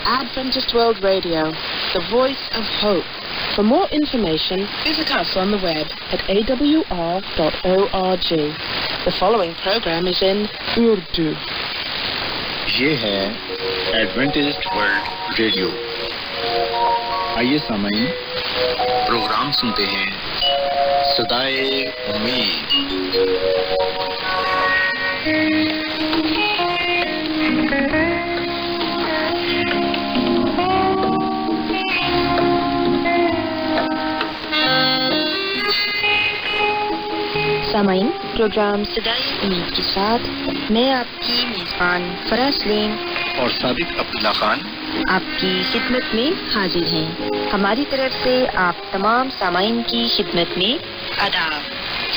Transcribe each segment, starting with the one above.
Adventist World Radio, the voice of hope. For more information, visit us on the web at awr.org. The following program is in Urdu. یہ ہے Adventist world radio. آئیے سامعین، programme سنتے ہیں صدائے امید. سامعین، پروگرام صدائے امید کے ساتھ میں آپ کی میزبان فرح سلیم اور صادق عبداللہ خان آپ کی خدمت میں حاضر ہیں. ہماری طرف سے آپ تمام سامعین کی خدمت میں آداب.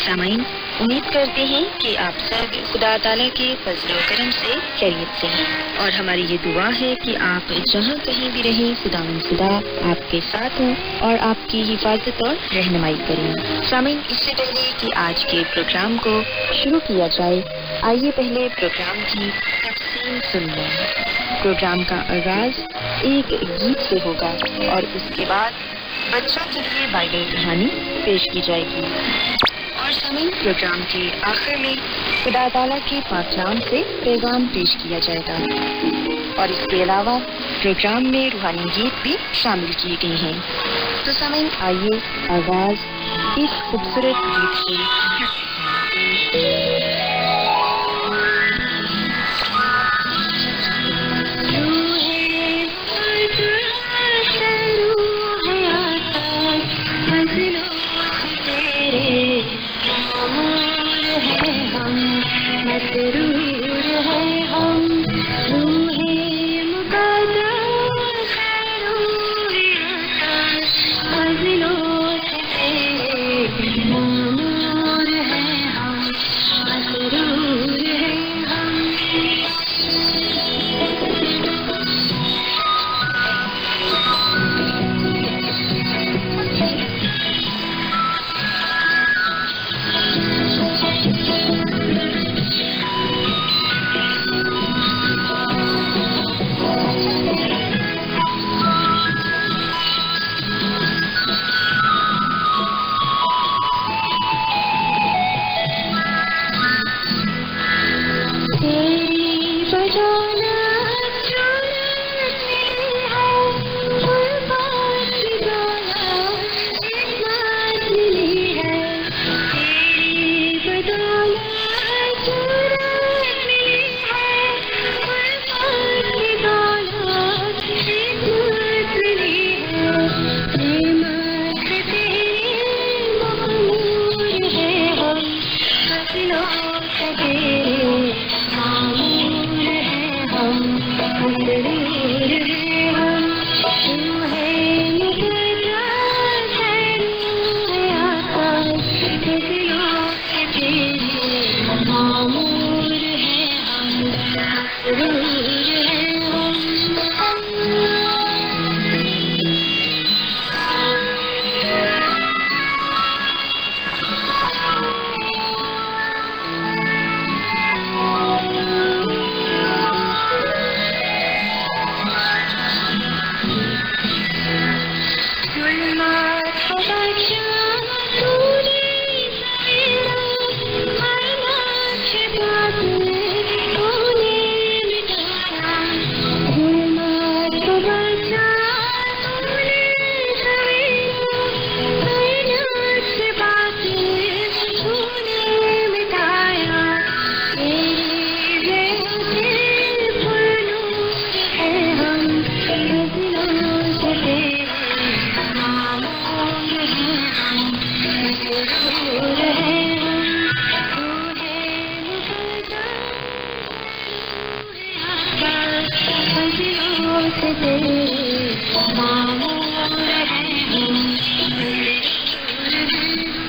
سامعین، امید کرتے ہیں کہ آپ سب خدا تعالیٰ کے فضل و کرم سے خیریت سے ہیں، اور ہماری یہ دعا ہے کہ آپ جہاں کہیں بھی رہیں خداوند خدا آپ کے ساتھ ہوں اور آپ کی حفاظت اور رہنمائی کریں. سامعین، اس سے پہلے کہ آج کے پروگرام کو شروع کیا جائے، آئیے پہلے پروگرام کی تفصیل سن لیں. پروگرام کا آغاز ایک گیت سے ہوگا اور اس کے بعد بچوں کے لیے بائبل کہانی پیش کی جائے گی، اور سامعین پروگرام کے آخر میں خدا تعالیٰ کے پاک کلام سے پیغام پیش کیا جائے گا، اور اس کے علاوہ پروگرام میں روحانی گیت بھی شامل کیے گئے ہیں. تو سامعین، آئیے آغاز اس خوبصورت گیت سے.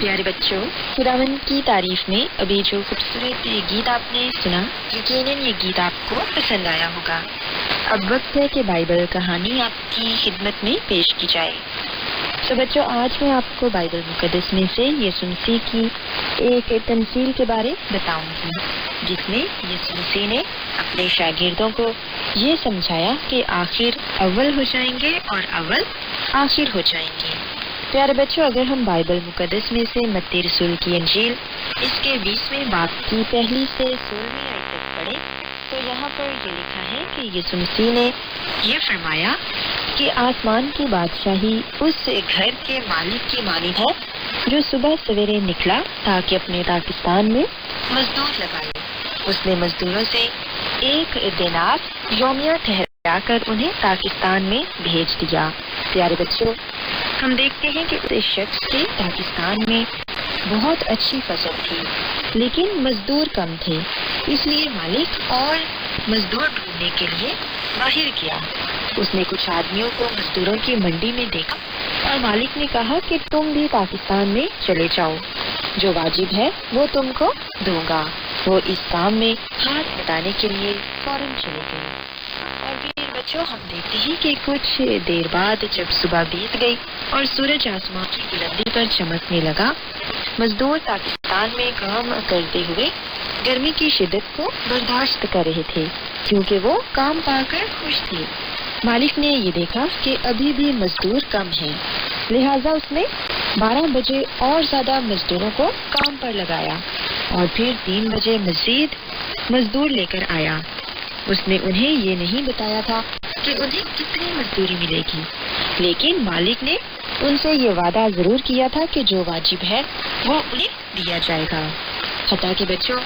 پیارے بچوں، خداوند کی تعریف میں ابھی جو خوبصورت گیت آپ نے سنا، یقیناً یہ گیت آپ کو پسند آیا ہوگا. اب وقت ہے کہ بائبل کہانی آپ کی خدمت میں پیش کی جائے. تو بچوں، آج میں آپ کو بائبل مقدس میں سے یسوع مسیح کی ایک تمثیل کے بارے بتاؤں گی، جس میں یسوع مسیح نے اپنے شاگردوں کو یہ سمجھایا کہ آخر اول ہو جائیں گے اور اول آخر ہو جائیں گے۔ پیارے بچوں، اگر ہم بائبل مقدس میں سے متی رسول کی انجیل اس کے 20ویں باب کی پہلی سے 16ویں آیت تک پڑھیں تو یہاں پر یہ لکھا ہے کہ یسوع مسیح نے یہ فرمایا کہ آسمان کی بادشاہی اس گھر کے مالک کی مانند ہے جو صبح سویرے نکلا تاکہ اپنے پاکستان میں مزدور لگائے۔ اس نے مزدوروں سے 1 دینار یومیہ ٹھہرا کر انہیں پاکستان میں بھیج دیا۔ پیارے بچوں، ہم دیکھتے ہیں کہ اس شخص کے پاکستان میں بہت اچھی فصل تھی، لیکن مزدور کم تھے، اس لیے مالک اور مزدور ڈھونڈنے کے لیے باہر گیا۔ اس نے کچھ آدمیوں کو مزدوروں کی منڈی میں دیکھا اور مالک نے کہا کہ تم بھی پاکستان میں چلے جاؤ، جو واجب ہے وہ تم کو دوں گا۔ وہ اس کام میں ہاتھ بٹانے کے لیے فوراً چلے گئے۔ اور پھر بچوں، ہم دیکھتے ہیں کہ کچھ دیر بعد جب صبح بیت گئی اور سورج آسمان کی بلندی پر چمکنے لگا، مزدور پاکستان میں کام کرتے ہوئے گرمی کی شدت کو برداشت کر رہے تھے، کیونکہ وہ کام پا کر خوش تھے۔ مالک نے یہ دیکھا کہ ابھی بھی مزدور کم ہیں، لہٰذا اس نے 12 بجے اور زیادہ مزدوروں کو کام پر لگایا اور پھر 3 بجے مزید مزدور لے کر آیا۔ اس نے انہیں یہ نہیں بتایا تھا کہ انہیں کتنی مزدوری ملے گی، لیکن مالک نے ان سے یہ وعدہ ضرور کیا تھا کہ جو واجب ہے وہ انہیں دیا جائے گا۔ حتیٰ کہ بچوں،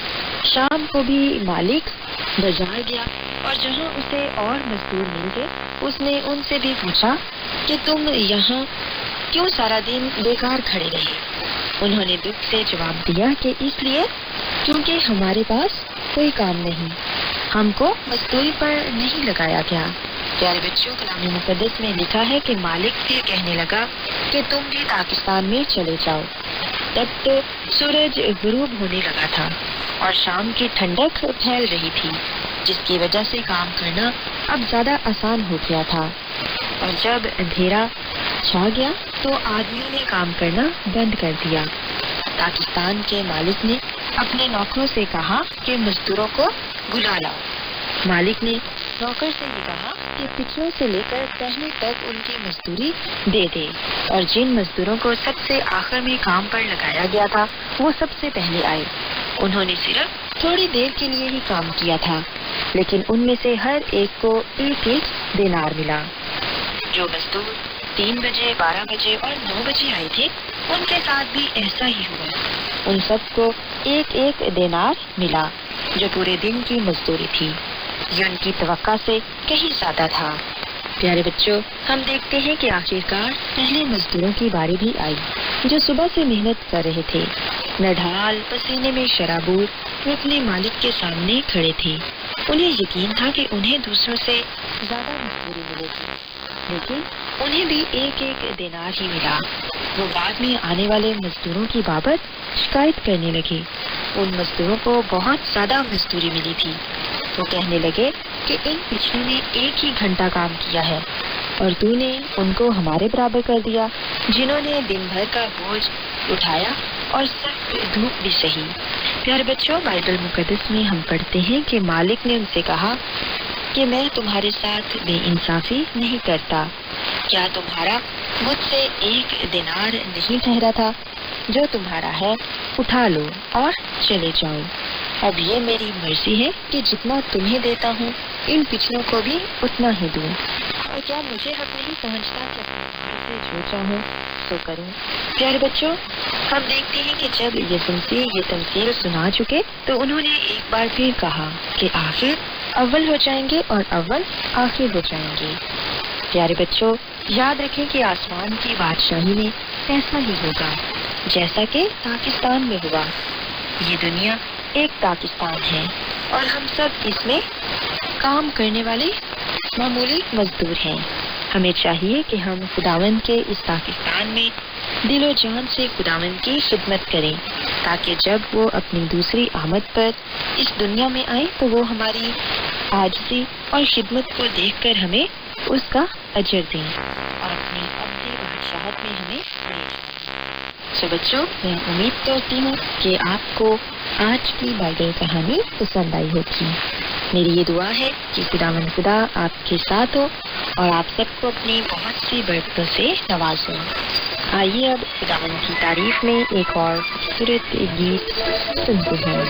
شام کو بھی مالک بازار گیا اور جہاں اسے اور مزدور مل گئے، اس نے ان سے بھی پوچھا کہ تم یہاں کیوں سارا دن بیکار کھڑے رہے؟ انہوں نے دکھ سے جواب دیا کہ اس لیے کیونکہ ہمارے پاس کوئی کام نہیں، ہم کو مزدوری پر نہیں لگایا گیا۔ پیارے بچوں، کلام مقدس میں لکھا ہے کہ مالک پھر کہنے لگا کہ تم بھی پاکستان میں چلے جاؤ۔ تب تو سورج غروب ہونے لگا تھا اور شام کی ٹھنڈک پھیل رہی تھی، جس کی وجہ سے کام کرنا اب زیادہ آسان ہو گیا تھا۔ اور جب اندھیرا چھا گیا تو آدمیوں نے کام کرنا بند کر دیا۔ پاکستان کے مالک نے اپنے نوکروں سے کہا کہ مزدوروں کو بلا لاؤ۔ مالک نے نوکر سے یہ کہا کہ پچھلوں سے لے کر پہلے تک ان کی مزدوری دے دے، اور جن مزدوروں کو سب سے آخر میں کام پر لگایا گیا تھا وہ سب سے پہلے آئے۔ انہوں نے صرف تھوڑی دیر کے لیے ہی کام کیا تھا، لیکن ان میں سے ہر ایک کو 1 دینار ملا۔ جو مزدور 3 بجے، 12 بجے اور 9 بجے آئے تھے، ان کے ساتھ بھی ایسا ہی ہوا۔ ان سب کو 1 دینار ملا، جو پورے دن کی مزدوری تھی۔ یہ ان کی توقع سے کہیں زیادہ تھا۔ پیارے بچوں، ہم دیکھتے ہیں کہ آخرکار پہلے مزدوروں کی باری بھی آئی، جو صبح سے محنت کر رہے تھے۔ نڈھال پسینے میں شرابور وہ اپنے مالک کے سامنے کھڑے تھے۔ انہیں یقین تھا کہ انہیں دوسروں سے زیادہ مزدوری ملے گی، لیکن انہیں بھی 1 دینار ہی ملا۔ وہ بعد میں آنے والے مزدوروں کی بابت شکایت کرنے لگے۔ ان مزدوروں کو بہت زیادہ مزدوری ملی تھی۔ وہ کہنے لگے کہ ان پچھلوں نے 1 ہی گھنٹہ کام کیا ہے، اور تو نے ان کو ہمارے برابر کر دیا، جنہوں نے دن بھر کا بوجھ اٹھایا اور سخت دھوپ بھی سہی۔ پیارے بچوں، بائبل مقدس میں ہم پڑھتے ہیں کہ مالک نے ان سے کہا کہ میں تمہارے ساتھ بے انصافی نہیں کرتا۔ کیا تمہارا مجھ سے 1 دینار نہیں ٹھہرا تھا؟ جو تمہارا ہے اٹھا لو اور چلے جاؤ۔ اب یہ میری مرضی ہے کہ جتنا تمہیں دیتا ہوں ان پچھلوں کو بھی اتنا ہی دوں۔ اور کیا مجھے حق نہیں پہنچتا کہ سے جو چاہوں سو کروں؟ پیارے بچوں، ہم دیکھتے ہیں کہ جب یسوع مسیح یہ تمثیل سنا چکے تو انہوں نے ایک بار پھر کہا کہ آخر اول ہو جائیں گے اور اول آخر ہو جائیں گے۔ پیارے بچوں، یاد رکھیں کہ آسمان کی بادشاہی میں ایسا ہی ہوگا جیسا کہ پاکستان میں ہوا۔ یہ دنیا ایک پاکستان ہے اور ہم سب اس میں کام کرنے والے معمولی مزدور ہیں۔ ہمیں چاہیے کہ ہم خداوند کے اس پاکستان میں دل و جان سے خداوند کی خدمت کریں، تاکہ جب وہ اپنی دوسری آمد پر اس دنیا میں آئے تو وہ ہماری عاجزی اور خدمت کو دیکھ کر ہمیں اس کا اجر دیں اور اپنی ابدی بادشاہت میں ہمیں سو بچوں، میں امید کرتی ہوں کہ آپ کو آج کی بائبل کہانی پسند آئی ہوگی۔ میری یہ دعا ہے کہ خداوند خدا آپ کے ساتھ ہو اور آپ سب کو اپنی بہت سی برکتوں سے نوازیں۔ آئیے اب خداوند کی تعریف میں ایک اور خوبصورت گیت سنتے ہیں۔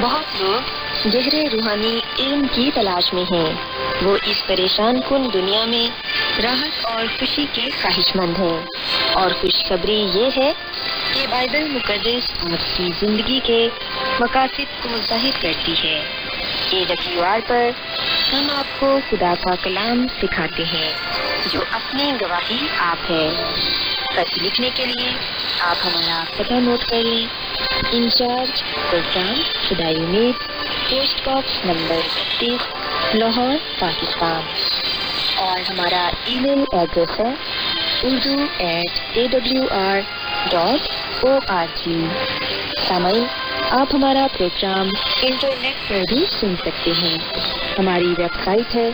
بہت لوگ گہرے روحانی علم کی تلاش میں ہیں۔ وہ اس پریشان کن دنیا میں راحت اور خوشی کے خواہش مند ہیں، اور خوشخبری یہ ہے کہ بائبل مقدس آپ کی زندگی کے مقاصد کو ظاہر کرتی ہے۔ AWR پر ہم آپ کو خدا کا کلام سکھاتے ہیں جو اپنی گواہی آپ ہے۔ خط لکھنے کے لیے آپ ہمارا پتہ نوٹ کر لیں۔ انچارج پروگرام خدائی امید، post box number 32، Lahore, Pakistan. اور ہمارا ای میل ایڈریس ہے urdu@awr.org۔ سامعین، آپ ہمارا پروگرام انٹرنیٹ پر بھی سن سکتے ہیں۔ ہماری ویب سائٹ ہے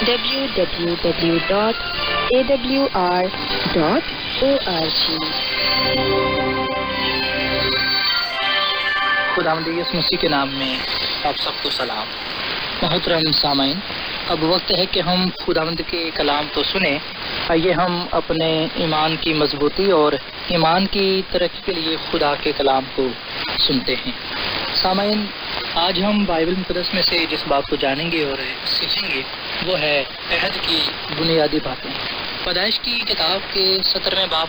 www.awr.org۔ خداوند یسوع مسیح کے نام میں آپ سب کو سلام۔ محترم سامعین، اب وقت ہے کہ ہم خداوند کے کلام کو سنیں۔ آئیے ہم اپنے ایمان کی مضبوطی اور ایمان کی ترقی کے لیے خدا کے کلام کو سنتے ہیں۔ سامعین، آج ہم بائبل مقدس میں سے جس بات کو جانیں گے اور سیکھیں گے وہ ہے عہد کی بنیادی باتیں۔ پیدائش کی کتاب کے 17ویں باب